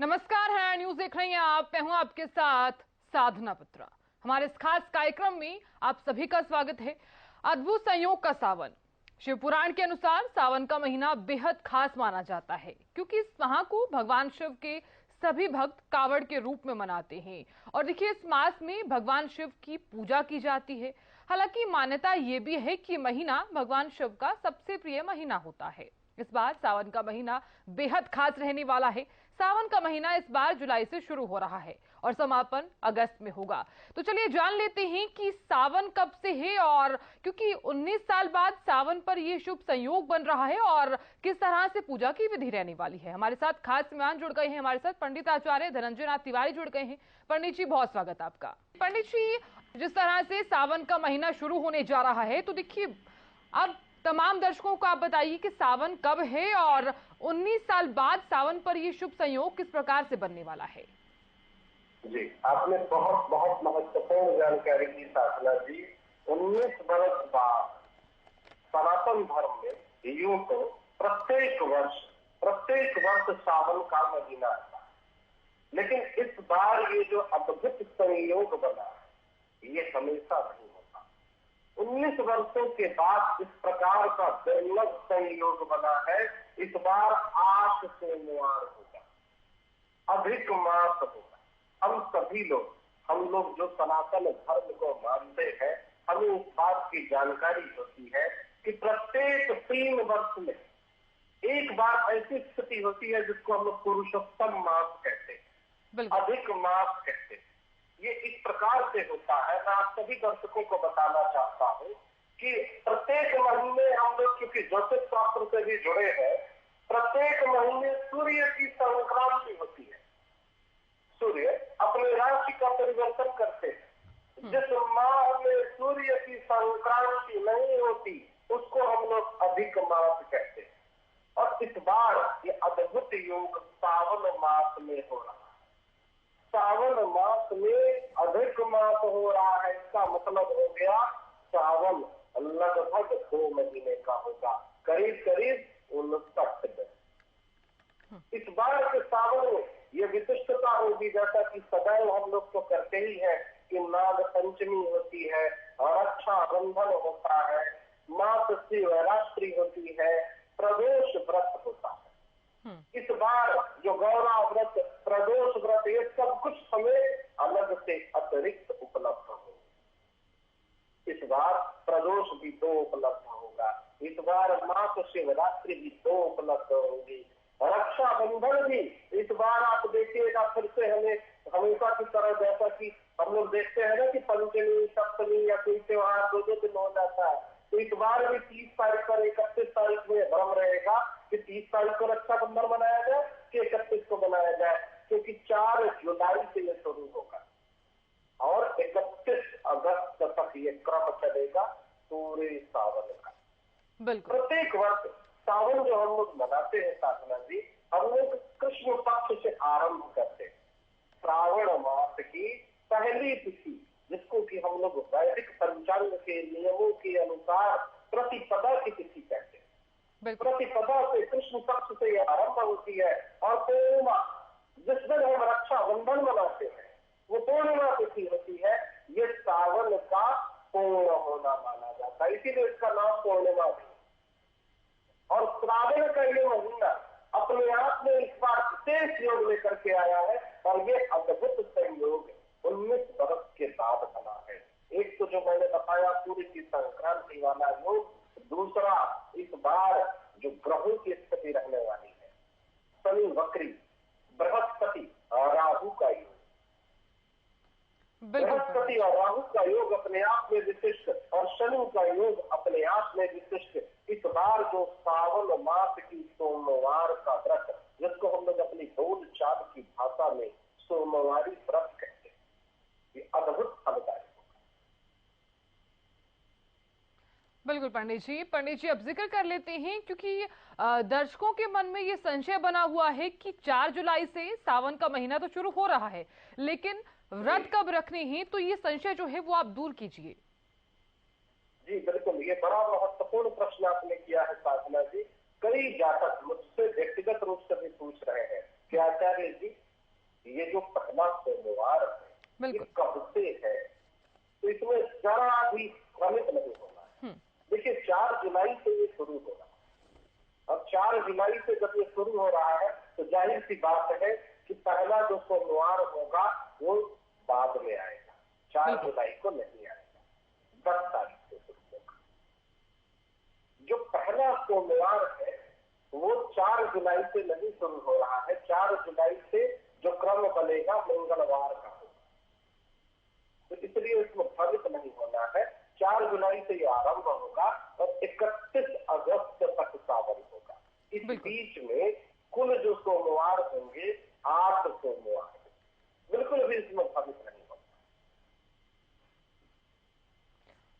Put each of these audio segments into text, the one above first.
नमस्कार है न्यूज देख रही हैं आप। मैं हूं आपके साथ साधना पत्रा। हमारे इस खास कार्यक्रम में आप सभी का स्वागत है। अद्भुत संयोग का सावन। शिव पुराण के अनुसार सावन का महीना बेहद खास माना जाता है क्योंकि इस माह को भगवान शिव के सभी भक्त कावड़ के रूप में मनाते हैं। और देखिए, इस मास में भगवान शिव की पूजा की जाती है। हालांकि मान्यता ये भी है कि महीना भगवान शिव का सबसे प्रिय महीना होता है। इस बार सावन का महीना बेहद खास रहने वाला है। सावन का महीना इस बार जुलाई से शुरू हो रहा है और समापन अगस्त में होगा। तो चलिए जान लेते हैं कि सावन कब से है, और क्योंकि 19 साल बाद सावन पर यह शुभ संयोग बन रहा है और किस तरह से पूजा की विधि रहने वाली है। हमारे साथ खास मेहमान जुड़ गए हैं। हमारे साथ पंडित आचार्य धनंजय नाथ तिवारी जुड़ गए हैं। पंडित जी, बहुत स्वागत आपका। पंडित जी, जिस तरह से सावन का महीना शुरू होने जा रहा है, तो देखिए अब तमाम दर्शकों को आप बताइए कि सावन कब है और 19 साल बाद सावन पर यह शुभ संयोग किस प्रकार से बनने वाला है। जी, आपने बहुत बहुत महत्वपूर्ण जानकारी दी साधना जी। 19 वर्ष बाद सनातन धर्म में यूं तो प्रत्येक वर्ष सावन का महीना आता है, लेकिन इस बार ये जो अद्भुत संयोग बना है ये हमेशा नहीं होता। 19 वर्षों के बाद इस प्रकार का दुर्लभ संयोग बना है। इस बार 8 सोमवार होगा, अधिक मास होगा। हम लोग जो सनातन धर्म को मानते हैं, हमें इस बात की जानकारी होती है कि प्रत्येक 3 वर्ष में एक बार ऐसी स्थिति होती है जिसको हम लोग पुरुषोत्तम मास कहते हैं, अधिक मास कहते हैं। ये इस प्रकार से होता है। मैं आप सभी दर्शकों को बताना चाहता हूँ कि प्रत्येक महीने हम लोग क्योंकि ज्योतिष शास्त्र से भी जुड़े हैं, प्रत्येक महीने सूर्य की संक्रांति होती है। सूर्य अपने राशि का परिवर्तन करते हैं। जिस माह में सूर्य की संक्रांति नहीं होती उसको हम लोग अधिक मास कहते हैं। और इस बार ये अद्भुत योग सावन मास में हो रहा है। सावन मास में अधिक मास हो रहा है, इसका मतलब हो गया सावन लगभग 2 महीने का होगा, करीब 59 दिन। इस बार के सावन में ये विशिष्टता होगी, जैसा कि सदैव हम लोग तो करते ही है कि नाग पंचमी होती है, रक्षाबंधन होता है, मात शिवरात्रि होती है, प्रदोष व्रत होता है। इस बार जो गौरा व्रत, प्रदोष व्रत, ये सब कुछ हमें अलग से अतिरिक्त उपलब्ध होगा। इस बार प्रदोष भी 2 उपलब्ध होगा। इस बार मात शिवरात्रि भी 2 उपलब्ध होंगी। रक्षाबंधन भी इस बार आप देखिएगा फिर से हमें हमेशा की तरह, जैसा कि हम लोग देखते हैं ना कि पंचमी सप्तमी या कोई त्योहार 2 दिन हो जाता है, तो इस बार भी 30 तारीख पर 31 तारीख में भ्रम रहेगा कि 30 तारीख को रक्षाबंधन मनाया जाए कि 31 को बनाया जाए, क्योंकि 4 जुलाई से यह शुरू होगा और 31 अगस्त तक ये क्रम चलेगा पूरे सावन का। प्रत्येक वर्ष सावन जो हम लोग मनाते हैं साधना जी, हम लोग कृष्ण पक्ष से आरंभ करते हैं। श्रावण मास की पहली तिथि, जिसको कि हम लोग वैदिक पंचांग के नियमों के अनुसार प्रतिपदा की तिथि कहते हैं। प्रतिपदा से कृष्ण पक्ष से यह आरंभ होती है और पूर्णिमा, जिस दिन हम रक्षाबंधन मनाते हैं, वो पूर्णिमा तिथि होती है। ये सावन का पूर्ण होना माना जाता है, इसीलिए इसका नाम पूर्णिमा है। और श्रावण का ये महीना अपने आप में इस बार विशेष योग लेकर के आया है और ये अद्भुत संयोग 19 वर्ष के बाद बना है। एक तो जो मैंने बताया सूर्य की संक्रांति वाला योग, दूसरा इस बार जो ग्रहों की स्थिति रहने वाली है, शनि वक्री, बृहस्पति और राहु का योग। बृहस्पति और राहु का योग अपने आप में विशिष्ट और शनि का योग अपने आप में विशिष्ट। इस बार जो सावन मास की सोमवार का व्रत, जिसको हम लोग अपनी बोल चाल की भाषा में सोमवारी व्रत कहते हैं, ये अद्भुत फलदायक होगा। बिल्कुल पंडित जी, अब जिक्र कर लेते हैं क्योंकि दर्शकों के मन में ये संशय बना हुआ है कि 4 जुलाई से सावन का महीना तो शुरू हो रहा है, लेकिन व्रत कब रखने हैं, तो ये संशय जो है वो आप दूर कीजिए। जी बिल्कुल, ये बड़ा महत्वपूर्ण प्रश्न आपने किया है साधना जी। कई जातक मुझसे व्यक्तिगत रूप से भी पूछ रहे हैं कि आचार्य जी ये जो पहला सोमवार है ये कब से है, तो इसमें जरा भी भ्रमित नहीं होना है। देखिए 4 जुलाई से ये शुरू हो रहा है, और 4 जुलाई से जब ये शुरू हो रहा है तो जाहिर सी बात है कि पहला जो सोमवार होगा वो बाद में आएगा, 4 जुलाई को नहीं आएगा, 10 तारीख से शुरू होगा। जो पहला सोमवार है वो 4 जुलाई से नहीं शुरू हो रहा है, 4 जुलाई से जो क्रम बनेगा मंगलवार का होगा, तो इसलिए इसमें भ्रमित नहीं होना है। 4 जुलाई से ये आरंभ होगा और 31 अगस्त तक सावन होगा। इस बीच में कुल जो सोमवार होंगे 8 सोमवार, बिल्कुल भी इसमें भ्रमित नहीं होगा।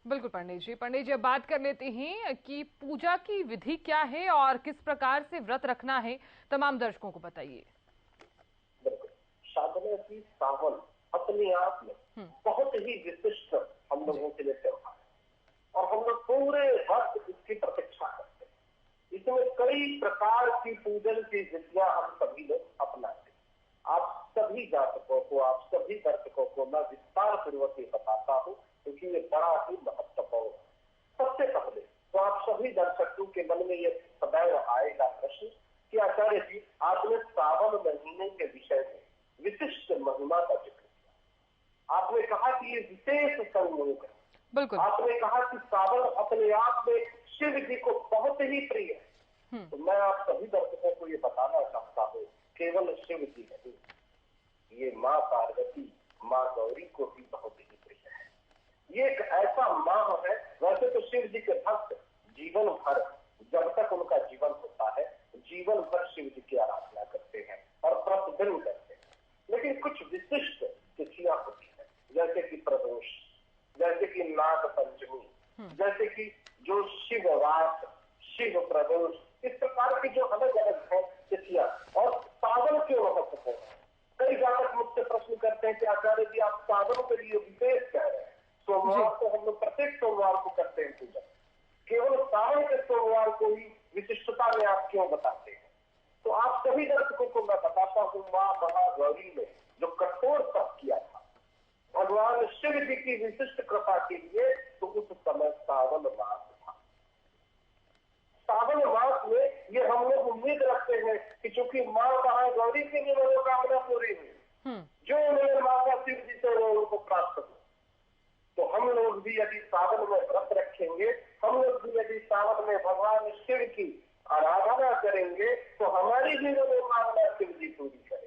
बिल्कुल पंडित जी, अब बात कर लेते हैं कि पूजा की विधि क्या है और किस प्रकार से व्रत रखना है, तमाम दर्शकों को बताइए। बिल्कुल, साधना की सावन अपने आप में बहुत ही विशिष्ट हम लोगों के लिए त्योहार है और हम लोग पूरे वक्त इसकी प्रतीक्षा करते हैं। इसमें कई प्रकार की पूजन की विधियां हम सभी लोग अपनाते हैं। आप सभी जातकों को, आप सभी दर्शकों को मैं विस्तार पूर्वक ये बताता हूँ क्योंकि ये बड़ा ही महत्वपूर्ण है। सबसे पहले तो आप सभी दर्शकों के मन में ये सदैव आएगा प्रश्न कि आचार्य जी आपने सावन महीने के विषय में विशिष्ट महिमा का जिक्र किया, आपने कहा कि ये विशेष संयोग है, बिल्कुल आपने कहा कि सावन अपने आप में शिव जी को बहुत ही प्रिय है। तो मैं आप सभी दर्शकों को ये बताना चाहता हूँ केवल शिव जी नहीं, ये माँ पार्वती, माँ गौरी को भी बहुत ही प्रिय है। ये एक ऐसा माह है, वैसे तो शिव जी के भक्त जीवन भर जब तक उनका जीवन होता है जीवन भर शिव जी की आराधना करते हैं और प्रतिदिन करते हैं, लेकिन कुछ विशिष्ट तिथियां होती है जैसे कि प्रदोष, जैसे कि नाग पंचमी, जैसे कि जो शिववास, शिव प्रदोष, इस प्रकार की जो अलग अलग है तिथियां। और सावन क्यों महत्वपूर्ण है? कई जातक मुझसे प्रश्न करते हैं कि आचार्य जी आप सावन के लिए विशेष कह रहे हैं, सोमवार तो हम लोग प्रत्येक सोमवार को करते हैं पूजा, केवल सावन के सोमवार को ही विशिष्टता में आप क्यों बताते हैं? तो आप सभी दर्शकों को मैं बताता हूँ, माँ महागौरी ने जो कठोर तप किया था भगवान शिव जी की विशिष्ट कृपा के लिए, तो उस समय सावन मास था। सावन मास में ये हम लोग उम्मीद रखते हैं कि चूंकि माँ महागौरी की भी मनोकामना पूरी हुई, जो मेरे माता शिव जी से उनको प्राप्त हो, तो हम लोग भी यदि सावन में व्रत रखेंगे, हम लोग भी यदि सावन में भगवान शिव की आराधना करेंगे, तो हमारी भी मनोकामना शिव जी पूरी करें।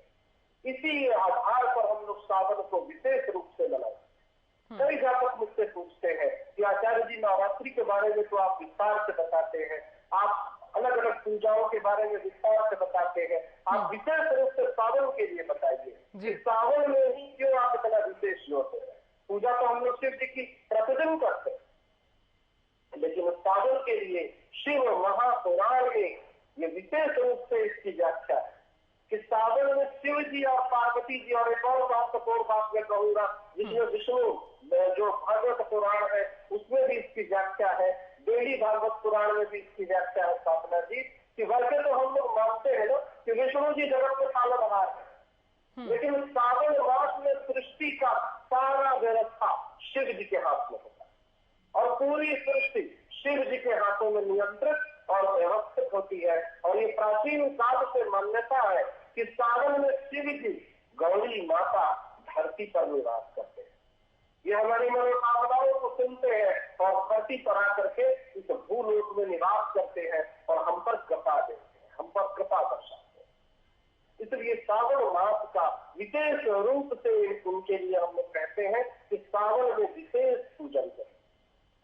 इसी आधार पर हम लोग सावन को विशेष रूप से मनाते। कई जातक मुझसे पूछते हैं कि आचार्य जी नवरात्रि के बारे में तो आप विस्तार से बताते हैं, आप अलग अलग पूजाओं के बारे में विस्तार से बताते हैं, आप विशेष रूप से सावन के लिए बताइए, सावन में ही क्यों आप इतना विशेष जोर दे रहे हैं? पूजा तो हम लोग शिव जी की प्रतिदिन करते हैं, लेकिन सावन के लिए शिव महापुराण में ये विशेष रूप से इसकी व्याख्या है कि सावन में शिव जी और पार्वती जी, और एक और बात मैं कहूंगा जिसमें विष्णु जो भागवत पुराण है उसमें भी इसकी व्याख्या है, देवी भागवत पुराण में भी इसकी व्याख्या है स्थापना जी, कि वैसे तो हम लोग मानते हैं ना कि विष्णु जी जगत के पालनहार है, लेकिन सावन मास में सृष्टि का सारा व्यवस्था शिव जी के हाथ में होता है और पूरी सृष्टि शिव जी के हाथों में नियंत्रित और व्यवस्थित होती है। और ये प्राचीन काल से मान्यता है कि सावन में शिव जी गौरी माता धरती पर निवास करते हैं, ये हमारी मनोकामनाओं को सुनते हैं और धरती पर आकर के इस भूलोक में निवास करते हैं और हम पर कृपा देते हैं, हम पर कृपा दर्शाते हैं। इसलिए सावन मास का विशेष रूप से उनके लिए हम लोग कहते हैं कि सावन में विशेष पूजन करें,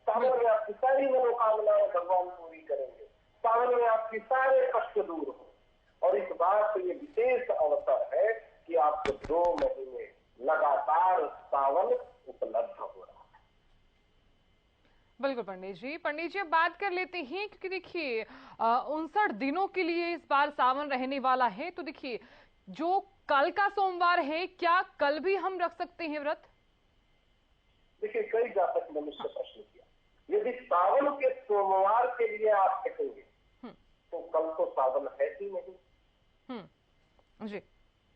सावन में आपकी सारी मनोकामनाएं भगवान पूरी करेंगे, सावन में आपकी सारे कष्ट दूर हो। और इस बात से ये विशेष अवसर है कि आपको 2 महीने लगातार सावन उपलब्ध हो रहा है। बिल्कुल पंडित जी, अब बात कर लेते हैं क्योंकि देखिए 59 दिनों के लिए इस बार सावन रहने वाला है, तो देखिए जो कल का सोमवार है क्या कल भी हम रख सकते हैं व्रत? देखिए कई जातक ने मुझसे प्रश्न किया, यदि सावन के सोमवार के लिए आप कहेंगे तो कल तो सावन है ही नहीं। जी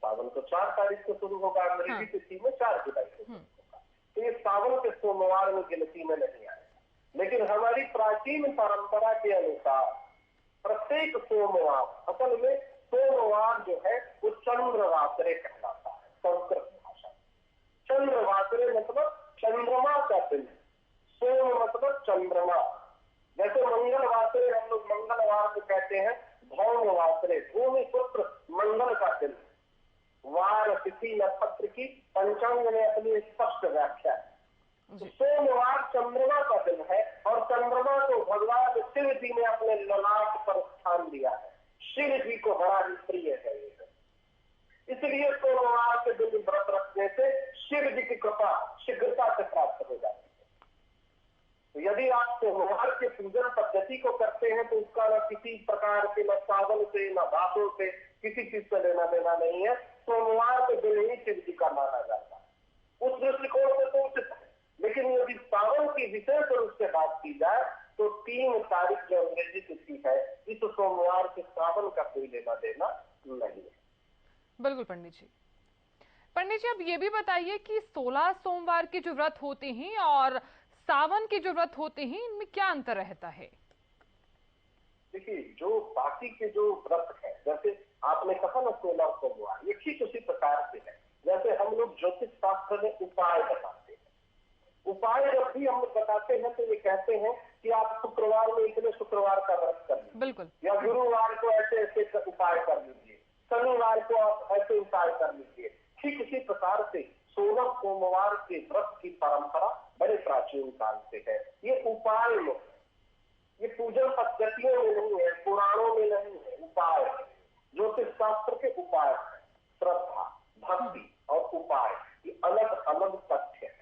सावन तो 4 तारीख से शुरू होगा, अंग्रेजी तिथि में 4 जुलाई से शुरू होगा। तो ये सावन के सोमवार में गिनती में नहीं आएगा। लेकिन हमारी प्राचीन परंपरा के अनुसार प्रत्येक सोमवार, असल में सोमवार जो है वो चंद्रवासरे कहलाता है संस्कृत भाषा। चंद्रवासरे मतलब चंद्रमा का दिन, सोम मतलब चंद्रमा। जैसे मंगलवासरे हम लोग मंगलवार को कहते हैं, भौमवासरे भूमि पुत्र मंगल का दिन। वार तिथि नक्षत्र की पंचांग में अपनी स्पष्ट व्याख्या है। तो सोमवार चंद्रमा का दिन है और चंद्रमा को भगवान शिव जी ने अपने ललाट पर स्थान दिया है। शिव जी को बड़ा ही प्रिय है ये, इसलिए सोमवार के दिन व्रत रखने से शिव जी की कृपा शीघ्रता से प्राप्त हो जाती है। तो यदि आप सोमवार के पूजन पद्धति को करते हैं तो उसका न किसी प्रकार के न सावन से न दासों से किसी चीज से लेना देना नहीं है। सोमवार के दिन ही शिव जी का माना जाता है, उस दृष्टिकोण से तो उचित है। लेकिन यदि सावन की विशेष रूप से बात की जाए तो 3 तारीख जो अंग्रेजी तिथि है, इस सोमवार के सावन का कोई लेना देना नहीं है। बिल्कुल पंडित जी। पंडित जी, अब ये भी बताइए कि 16 सोमवार के जो व्रत होते हैं और सावन के जो व्रत होते हैं, इनमें क्या अंतर रहता है? देखिए, जो बाकी के जो व्रत है, जैसे आपने कहा ना 16 सोमवार, ये ठीक उसी प्रकार से है जैसे हम लोग ज्योतिष शास्त्र में उपाय बताते हैं। उपाय जब भी हम लोग बताते हैं तो ये कहते हैं कि आप शुक्रवार में इतने शुक्रवार का व्रत कर लीजिए, बिल्कुल, या गुरुवार को ऐसे ऐसे उपाय कर लीजिए, शनिवार को आप ऐसे उपाय कर लीजिए। ठीक इसी प्रकार से 16 सोमवार के व्रत की परंपरा बड़े प्राचीन काल से है। ये उपाय में, ये पूजन पद्धतियों में नहीं है, पुराणों में नहीं है, उपाय है। ज्योतिष शास्त्र के उपाय है, श्रद्धा, भक्ति और उपाय, ये अलग अलग तथ्य है।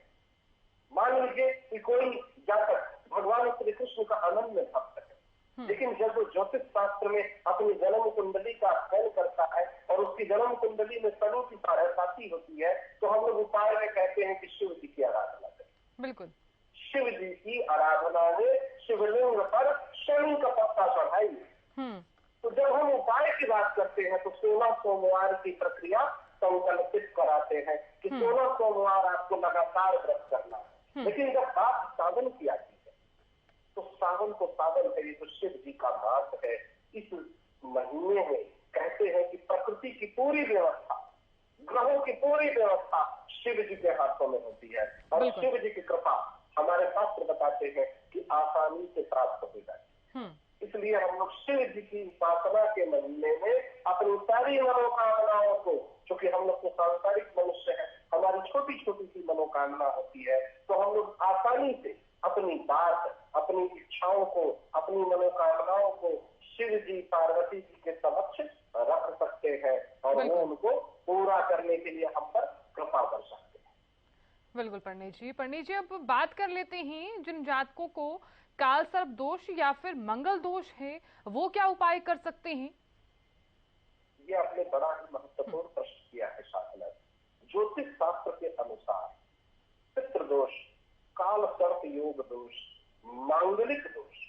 मान लीजिए कि कोई जातक भगवान श्री कृष्ण का अनन्य भक्त है, लेकिन जब वो ज्योतिष शास्त्र में अपनी जन्म कुंडली का अध्ययन करता है और उसकी जन्म कुंडली में शनि की साढ़े होती है, तो हम लोग उपाय में कहते हैं कि शिव जी की आराधना करें। बिल्कुल, शिव जी की आराधना में शिवलिंग पर शनि का पत्ता चढ़ाइए। तो जब हम उपाय की बात करते हैं तो 16 सोमवार की प्रक्रिया संकल्पित कराते हैं कि 16 सोमवार आपको लगातार व्रत करना है। लेकिन जब बात सावन की आती है तो सावन को सावन है, ये तो शिव जी का मास है। इस महीने में कहते हैं कि प्रकृति की पूरी व्यवस्था, ग्रहों की पूरी व्यवस्था शिव जी के हाथों में होती है और शिव जी की कृपा हमारे शास्त्र बताते हैं कि आसानी से प्राप्त हो जाती है। इसलिए हम लोग शिव जी की उपासना के महीने में अपनी सारी मनोकामनाओं को, क्योंकि हम लोग तो सांसारिक मनुष्य है, हमारी छोटी छोटी सी मनोकामना होती है, तो हम लोग आसानी से अपनी बात, अपनी इच्छाओं को, अपनी मनोकामनाओं को शिव जी पार्वती जी के समक्ष रख सकते हैं और वो उनको पूरा करने के लिए हम पर कृपा कर सकते हैं। बिल्कुल पंडित जी, अब बात कर लेते हैं जिन जातकों को काल सर्प दोष या फिर मंगल दोष है, वो क्या उपाय कर सकते हैं? ये आपने बड़ा ही महत्वपूर्ण प्रश्न किया है शासना। ज्योतिष शास्त्र के अनुसार पितृ दोष, काल सर्प योग दोष, मांगलिक दोष,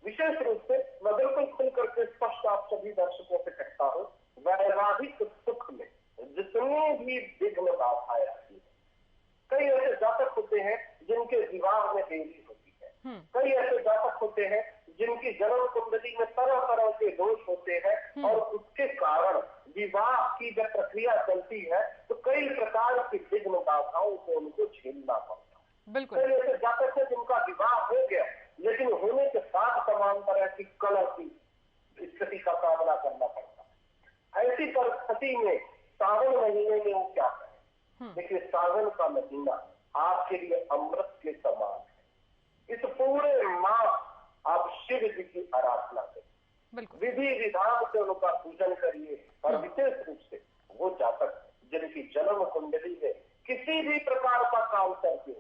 विशेष रूप से मैं बिल्कुल खुल करके स्पष्ट आप सभी दर्शकों से कहता हूँ, वैवाहिक सुख में जितनी भी विघ्न बाधाएं आती है, कई ऐसे जातक होते हैं जिनके विवाह में देरी होती है, कई ऐसे जातक होते हैं जिनकी जन्म कुंडली में तरह तरह के दोष होते हैं और उसके कारण विवाह की जब प्रक्रिया चलती है तो कई प्रकार की विघ्न बाधाओं को उनको झेलना पड़ता है। कई ऐसे जातक हैं जिनका विवाह हो गया लेकिन होने के बाद तमाम तरह की कलह की स्थिति का सामना करना पड़ता है। ऐसी परिस्थिति में सावन महीने में वो क्या करें? देखिए, सावन का महीना आपके लिए अमृत के समान है। इस पूरे मास आप शिव जी की आराधना करिए, विधि विधान से उनका पूजन करिए और विशेष रूप से वो जातक जिनकी जन्म कुंडली में किसी भी प्रकार का काल करके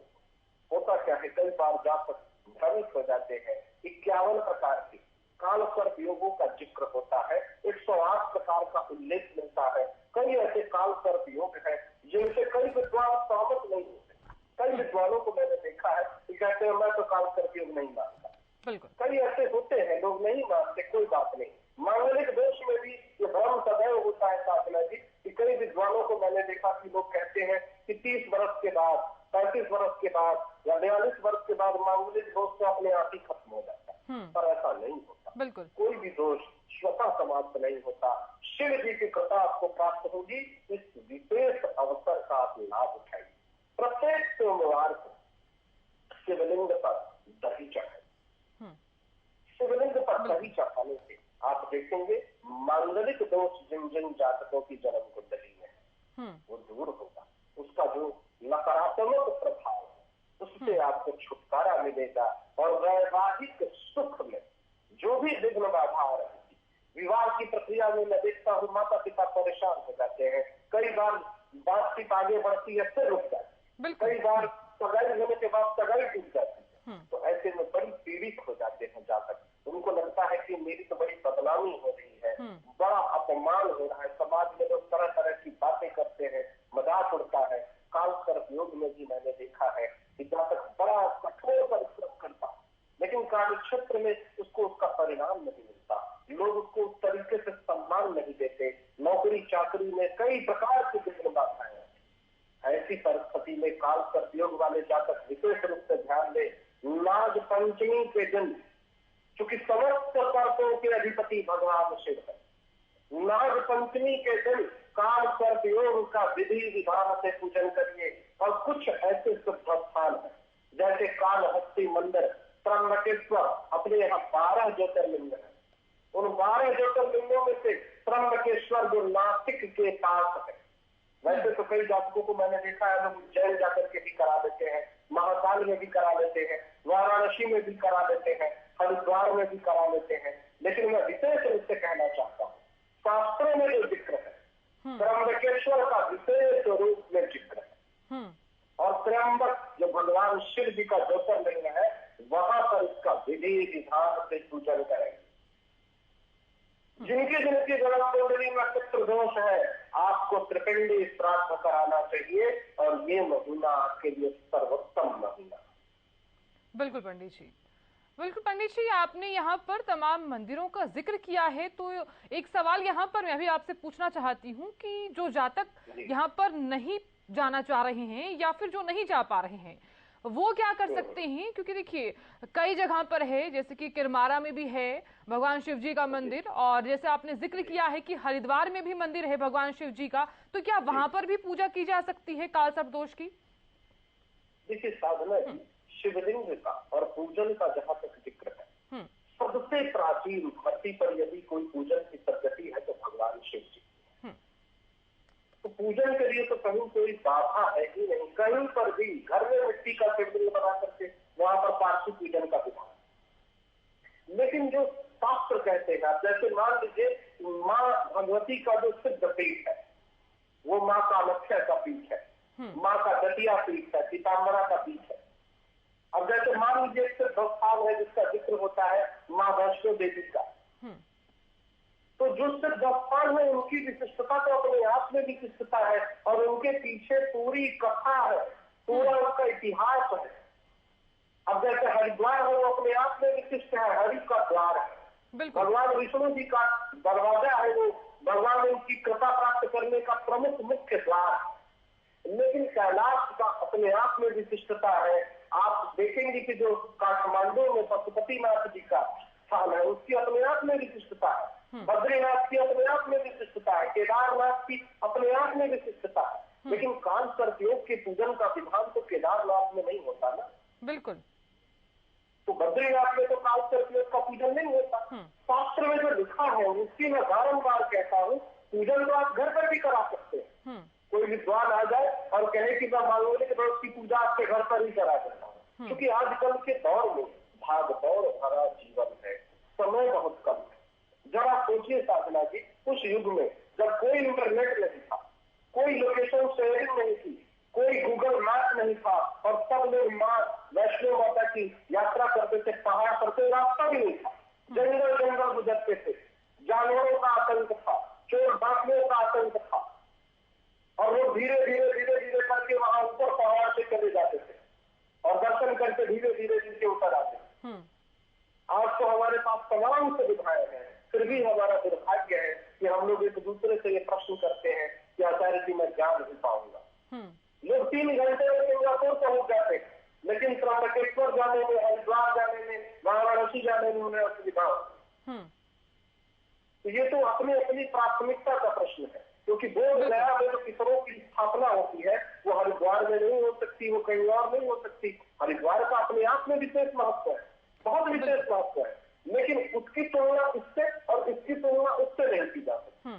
होता क्या है, कई बार जातक भ्रमित हो जाते हैं। 51 प्रकार के काल सर्प योगों का जिक्र होता है, 108 प्रकार का उल्लेख मिलता है। कई ऐसे काल सर्प योग है जिनसे कई विद्वान सहमत नहीं होते। कई विद्वानों को मैंने देखा है कि कहते हैं मैं तो काल सर्प योग नहीं मानता। कई ऐसे होते हैं लोग नहीं मानते, कोई बात नहीं। मांगलिक दोष में भी ये भ्रम सदैव होता है साधना जी कि कई विद्वानों को मैंने देखा कि लोग कहते हैं कि 30 वर्ष के बाद, 35 वर्ष के बाद या 42 वर्ष के बाद मांगलिक दोष तो अपने आप ही खत्म हो जाता है, पर ऐसा नहीं होता। बिल्कुल, कोई भी दोष स्वतः समाप्त नहीं होता। शिव जी की कृपा आपको प्राप्त होगी। इस विशेष अवसर का आप लाभ उठाइए। प्रत्येक सोमवार को शिवलिंग पर दही चढ़ाइए। शिवलिंग पर दही चढ़ाने से आप देखेंगे मांगलिक दोष जिन जिन जातकों की जन्म कुंडली में है वो दूर होगा। उसका जो नकारात्मक प्रभाव है उससे आपको छुटकारा मिलेगा और वैवाहिक सुख में जो भी विघ्न बाधा आ रही थी, विवाह की प्रक्रिया में मैं देखता हूँ माता पिता परेशान हो जाते हैं। कई बार बातचीत आगे बढ़ती है फिर रुक जाती है, कई बार सगाई होने के बाद सगाई टूट जाती है। तो ऐसे में बड़ी पीड़ित हो जाते हैं जातक। उनको लगता है कि मेरी तो बड़ी बदनामी हो रही है, बड़ा अपमान हो रहा है, समाज में लोग तरह तरह की बातें करते हैं, मजाक उड़ता है। कालसर्प योग में भी मैंने देखा है कि जातक बड़ा कठोर परिश्रम करता है लेकिन कार्य क्षेत्र में उसको उसका परिणाम नहीं मिलता, लोग उसको उस तरीके से सम्मान नहीं देते, नौकरी चाकरी में कई प्रकार की विघ्न बाधाएं हैं। ऐसी परिस्थिति में कालसर्प योग वाले जातक विशेष रूप से ध्यान दें। नाग पंचमी के दिन, क्योंकि समस्त सर्पों के अधिपति भगवान शिव है, नाग पंचमी के दिन कालसर्प योग का विधि विधान से पूजन करिए। और कुछ ऐसे शुभ स्थान है जैसे कालहस्ती मंदिर, त्र्यंबकेश्वर, अपने यहाँ 12 ज्योतिर्लिंग है। उन 12 ज्योतिर्लिंगों में से त्र्यंबकेश्वर जो नासिक के पास है। वैसे तो कई जातकों को मैंने देखा है लोग उज्जैन जाकर के भी करा देते हैं, महाकाल में भी करा लेते हैं, वाराणसी में भी करा लेते हैं, हरिद्वार में भी करा लेते हैं। लेकिन मैं विशेष रूप से कहना चाहता हूँ शास्त्रों में जो जिक्र है त्र्यंबकेश्वर का विशेष रूप में जिक्र है। और त्र्यंबक जो भगवान शिव जी का ज्योतिर्लिंग है वहां पर इसका विधि विधान से पूजन करेंगे। जिनकी जिनकी जन्म कुंडली में पितृ दोष है आपको त्रिपिंडी श्राद्ध कराना चाहिए और ये महीना आपके लिए सर्वोत्तम महीना। बिल्कुल पंडित जी, बिल्कुल पंडित जी, आपने यहाँ पर तमाम मंदिरों का जिक्र किया है तो एक सवाल यहाँ पर मैं भी आपसे पूछना चाहती हूँ कि जो जातक यहाँ पर नहीं जाना चाह रहे हैं या फिर जो नहीं जा पा रहे हैं वो क्या कर सकते हैं? क्योंकि देखिए कई जगह पर है, जैसे कि किरमारा में भी है भगवान शिव जी का मंदिर, और जैसे आपने जिक्र किया है कि हरिद्वार में भी मंदिर है भगवान शिव जी का, तो क्या वहां पर भी पूजा की जा सकती है कालसर्प दोष की? देखिए साधना जी, शिवलिंग का और पूजन का जहाँ तक जिक्र है सबसे प्राचीन धरती पर यदि कोई पूजन की पद्धति है तो भगवान शिव जी। तो पूजन के लिए तो कहीं कोई बाधा है ही नहीं। कहीं पर भी घर में मिट्टी का शिवलिंग बना करके वहां पर पार्थिव पूजन का विधान। लेकिन जो शास्त्र कहते हैं, जैसे मान लीजिए माँ भगवती का जो सिद्ध पीठ है वो माँ कामाख्या का पीठ है, माँ का दतिया पीठ है, पीताम्बरा का पीठ है। अब जैसे मान लीजिए सिद्ध स्थान है जिसका जिक्र होता है माँ वैष्णो देवी का, तो जो सिद्ध स्थान है उनकी विशिष्टता तो अपने आप में विशिष्टता है और उनके पीछे पूरी कथा है, पूरा उसका इतिहास है। अब जैसे हरिद्वार है वो अपने आप में विशिष्ट है, हरि का द्वार है, भगवान विष्णु जी का दरवाजा है, वो भगवान उनकी कृपा प्राप्त करने का प्रमुख मुख्य द्वार है। लेकिन कैलाश का अपने आप में विशिष्टता है। आप देखेंगे कि जो काठमांडू में पशुपतिनाथ जी का स्थान है उसकी अपने आप में विशिष्टता है, बद्रीनाथ की अपने आप में विशिष्टता है, केदारनाथ की अपने आप में विशिष्टता है। लेकिन कालसर्प योग के पूजन का विधान तो केदारनाथ में नहीं होता ना। बिल्कुल। तो बद्रीनाथ में तो कालसर्प योग का पूजन नहीं होता। शास्त्र में जो लिखा है उसकी मैं बारंबार कहता हूँ पूजन तो आप घर पर भी करा सकते हैं। कोई विद्वान आ जाए और कहे कि मैं मांगलिक दोष की पूजा आपके घर पर ही करा देता हूँ, क्योंकि आजकल के दौर में भाग दौड़ भरा जीवन है, समय बहुत कम है। जरा सोचिए साधना जी, उस युग में जब कोई इंटरनेट नहीं था, कोई लोकेशन शेयरिंग नहीं थी, कोई गूगल मैप नहीं था और सब लोग माँ वैष्णो माता की यात्रा करते थे, पहाड़ पर कोई रास्ता भी नहीं था, जंगल जंगल गुजरते थे, जानवरों का आतंक था, चोर डाकुओं का आतंक था और वो धीरे धीरे धीरे धीरे करके वहां ऊपर पहाड़ से चले जाते थे और दर्शन करके धीरे धीरे नीचे उतर आते थे। आज तो हमारे पास तमाम सुविधाएं हैं, फिर भी हमारा दुर्भाग्य है कि हम लोग एक दूसरे से ये प्रश्न करते हैं कि आचार्य जी मैं जा नहीं पाऊंगा। लोग 3 घंटे में सिंगापुर पहुंच जाते हैं, लेकिन त्र्यंबकेश्वर जाने में, हरिद्वार जाने में, वाराणसी जाने में उन्हें असुविधा होती है। तो ये तो अपनी अपनी प्राथमिकता का प्रश्न है, क्योंकि बोध गया में जो इसरो की स्थापना होती है वो हरिद्वार में नहीं हो सकती, वो कहीं और नहीं हो सकती। हरिद्वार का अपने आप में विशेष महत्व है, बहुत विशेष महत्व है, लेकिन उसकी तुलना इससे और इसकी तुलना उससे नहीं की जा सकती।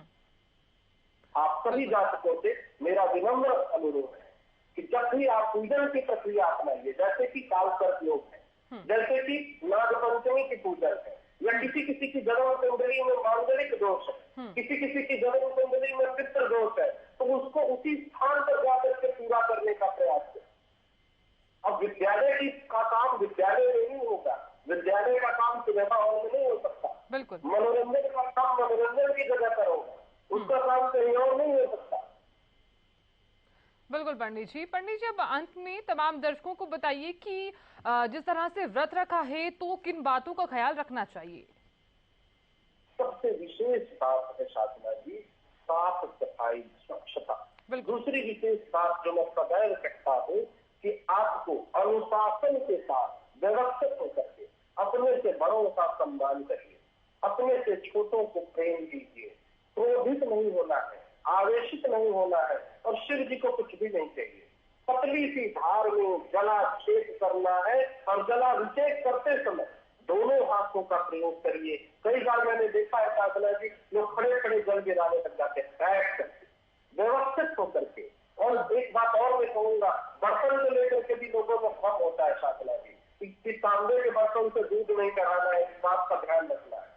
आप सभी जातकों से मेरा विनम्र अनुरोध है कि जब भी आप पूजन की प्रक्रिया अपनाइए, जैसे कि कालसर्प योग है, जैसे कि नागपंचमी की पूजन है, या किसी किसी की जन्म कुंडली में मांगलिक दोष है, किसी किसी की जन्म कुंडली में पितृ दोष है, तो उसको उसी स्थान पर जाकर के पूरा करने का प्रयास करें। अब विद्यालय का काम विद्यालय में नहीं होगा, विद्यालय का काम सिनेमा हॉल में नहीं हो सकता, बिल्कुल मनोरंजन का काम मनोरंजन की जगह पर होगा, उसका काम कहीं और नहीं हो सकता। बिल्कुल पंडित जी, अब अंत में तमाम दर्शकों को बताइए कि जिस तरह से व्रत रखा है तो किन बातों का ख्याल रखना चाहिए? सबसे विशेष बात है साधना जी, साफ सफाई, स्वच्छता। दूसरी विशेष बात जो मैं सदैव कहता हूँ कि आपको अनुशासन के साथ व्यवस्थित होकर के अपने से बड़ों का सम्मान करिए, अपने से छोटों को प्रेम दीजिए, क्रोधित नहीं होना है, आवेशित नहीं होना है, और शिव जी को कुछ भी नहीं चाहिए। पतली सी धार में जलाभिषेक करना है, और जलाभिषेक करते समय दोनों हाथों का प्रयोग करिए। कई बार मैंने देखा है साधना जी, लोग खड़े खड़े जल गिराने लग जाते हैं, बैठ करके व्यवस्थित होकर के। और एक बात और मैं कहूंगा, बर्तन को लेकर के भी लोगों में भ्रम होता है साधना जी कि तांबे के बर्तन से दूध नहीं चढ़ाना है, इस बात का ध्यान रखना है।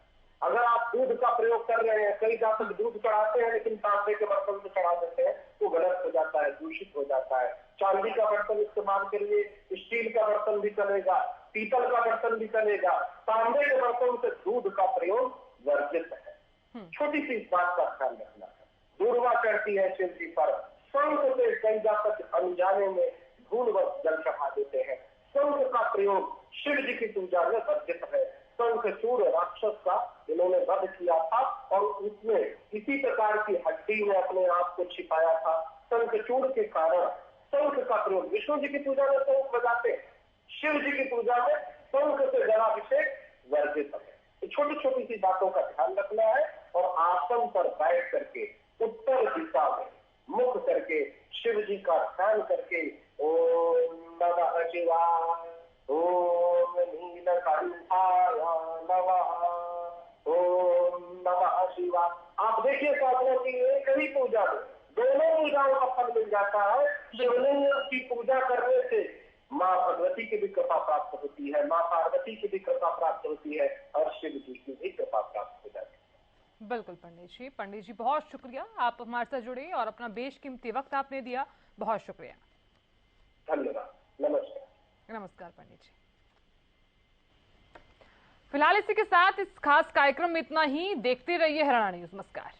अगर आप दूध का प्रयोग कर रहे हैं, कई जातक दूध चढ़ाते हैं लेकिन तांबे के बर्तन से चढ़ा देते हैं, तो गलत हो जाता है, दूषित हो जाता है। चांदी का बर्तन इस्तेमाल करिए, स्टील का बर्तन भी चलेगा, पीतल का बर्तन भी चलेगा, तांबे के बर्तन से दूध का प्रयोग वर्जित है। छोटी सी इस बात का ध्यान रखना है। दूर्वा चढ़ती है शिव जी पर, शंख से कई जातक अनजाने में धूलवत जल चढ़ा देते हैं। शंख का प्रयोग शिव जी की पूजा में वर्जित है। शंखचूड़ राक्षस का इन्होंने वध किया था और उसमें किसी प्रकार की हड्डी में अपने आप को छिपाया था। शंखचूड़ के कारण शंख का प्रयोग, विष्णु जी की पूजा में शंख बजाते हैं, शिव जी की पूजा में शंख से जलाभिषेक वर्जित है। छोटी छोटी सी बातों का ध्यान रखना है और आसन पर बैठ करके उत्तर दिशा में मुख करके शिव जी का ध्यान करके ओम नमः शिवाय, ओम नीलकंठाय नमः, ओम नमः शिवाय। आप देखिए साधना की एक ही पूजा में दोनों पूजाओं का फल मिल जाता है। शिवलिंग की पूजा करने से माँ भगवती की भी कृपा प्राप्त होती है, माँ पार्वती की भी कृपा प्राप्त होती है, और शिव जी की भी कृपा प्राप्त हो जाती है। बिल्कुल पंडित जी बहुत शुक्रिया, आप हमारे साथ जुड़े और अपना बेशकीमती वक्त आपने दिया, बहुत शुक्रिया। धन्यवाद, नमस्कार पंडित जी। फिलहाल इसी के साथ इस खास कार्यक्रम में इतना ही। देखते रहिए हरियाणा न्यूज। नमस्कार।